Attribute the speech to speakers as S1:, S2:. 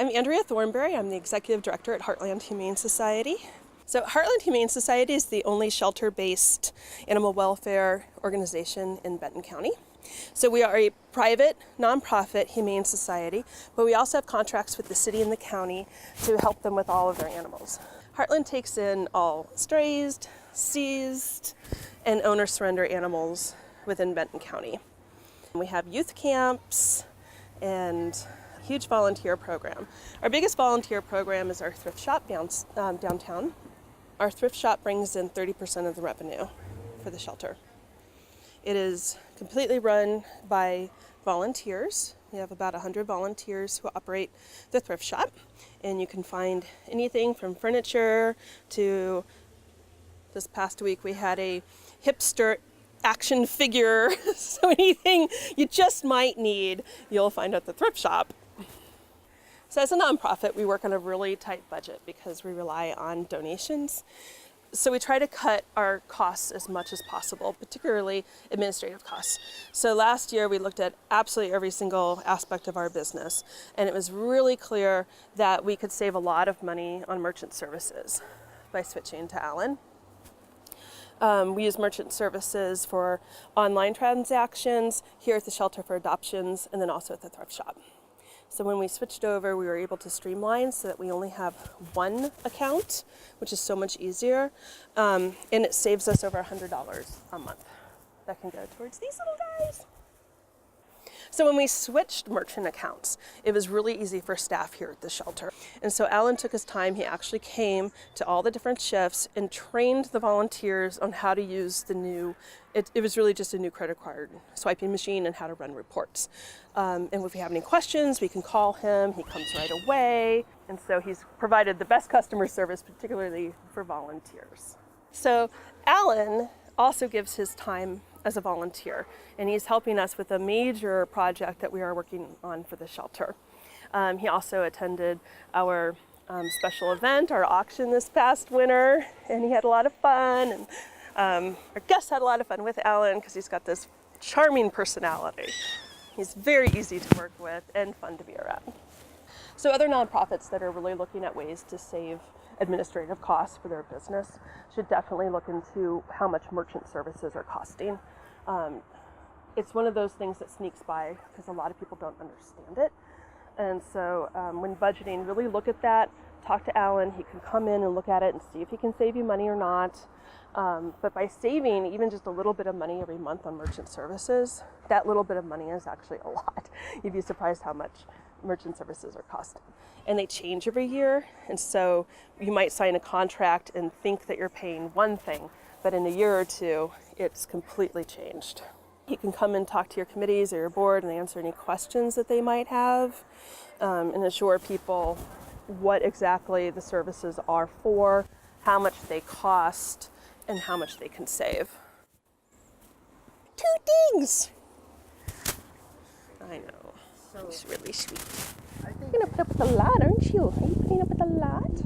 S1: I'm Andrea Thornberry. I'm the Executive Director at Heartland Humane Society. So Heartland Humane Society is the only shelter-based animal welfare organization in Benton County. So we are a private, nonprofit humane society, but we also have contracts with the city and the county to help them with all of their animals. Heartland takes in all strays, seized, and owner surrender animals within Benton County. We have youth camps and a huge volunteer program. Our biggest volunteer program is our thrift shop downtown. Our thrift shop brings in 30% of the revenue for the shelter. It is completely run by volunteers. We have about 100 volunteers who operate the thrift shop, and you can find anything from furniture to, this past week we had a hipster action figure, so anything you just might need, you'll find at the thrift shop. So as a nonprofit, we work on a really tight budget because we rely on donations. So we try to cut our costs as much as possible, particularly administrative costs. So last year we looked at absolutely every single aspect of our business, and it was really clear that we could save a lot of money on merchant services by switching to Allen. We use merchant services for online transactions, here at the shelter for adoptions, and then also at the thrift shop. So when we switched over, we were able to streamline so that we only have one account, which is so much easier, and it saves us over $100 a month. That can go towards these little guys. So when we switched merchant accounts, it was really easy for staff here at the shelter. And so Alan took his time. He actually came to all the different shifts and trained the volunteers on how to use the new, it was really just a new credit card swiping machine and how to run reports. And if we have any questions, we can call him. He comes right away. And so he's provided the best customer service, particularly for volunteers. So Alan also gives his time as a volunteer, and he's helping us with a major project that we are working on for the shelter. He also attended our special event, our auction this past winter, and he had a lot of fun. And our guests had a lot of fun with Alan because he's got this charming personality. He's very easy to work with and fun to be around. So other nonprofits that are really looking at ways to save administrative costs for their business should definitely look into how much merchant services are costing. It's one of those things that sneaks by because a lot of people don't understand it. And so when budgeting, really look at that, talk to Alan. He can come in and look at it and see if he can save you money or not. But by saving even just a little bit of money every month on merchant services, that little bit of money is actually a lot. You'd be surprised how much merchant services are costing. And they change every year. And so you might sign a contract and think that you're paying one thing, but in a year or two, it's completely changed. You can come and talk to your committees or your board and answer any questions that they might have, and assure people what exactly the services are for, how much they cost, and how much they can save. 2 things! I know, he's really sweet. You're gonna put up with a lot, aren't you? Are you putting up with a lot?